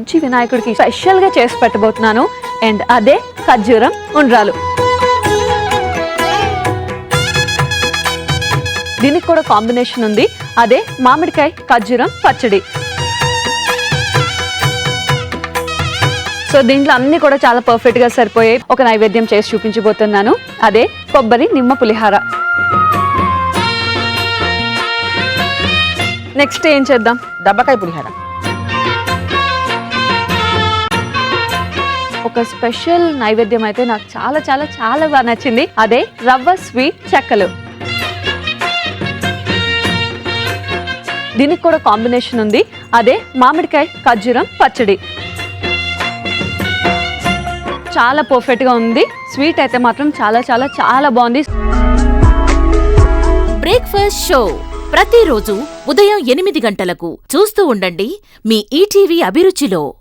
మంచి వినాయకుడికి స్పెషల్ గా చేసి పెట్టబోతున్నాను. అండ్ అదే ఖర్జూరం ఉండ్రాలు. దీనికి కూడా కాంబినేషన్ ఉంది, అదే మామిడికాయ ఖర్జూరం పచ్చడి. సో దీంట్లో అన్ని కూడా చాలా పర్ఫెక్ట్ గా సరిపోయే ఒక నైవేద్యం చేసి చూపించబోతున్నాను, అదే కొబ్బరి నిమ్మ పులిహార. నెక్స్ట్ ఏం చేద్దాం? దబ్బకాయ పులిహార. ఒక స్పెషల్ నైవేద్యం అయితే నాకు చాలా చాలా చాలా బాగా నచ్చింది, అదే రవ్వ స్వీట్ చెక్కలు. దీనికి కూడా కాంబినేషన్ ఉంది, అదే మామిడికాయ ఖర్జూరం పచ్చడి. చాలా పర్ఫెక్ట్ గా ఉంది. స్వీట్ అయితే మాత్రం చాలా చాలా చాలా బాగుంది. బ్రేక్ఫాస్ట్ షో ప్రతిరోజు ఉదయం 8 గంటలకు చూస్తూ ఉండండి మీ ఈటీవీ అభిరుచిలో.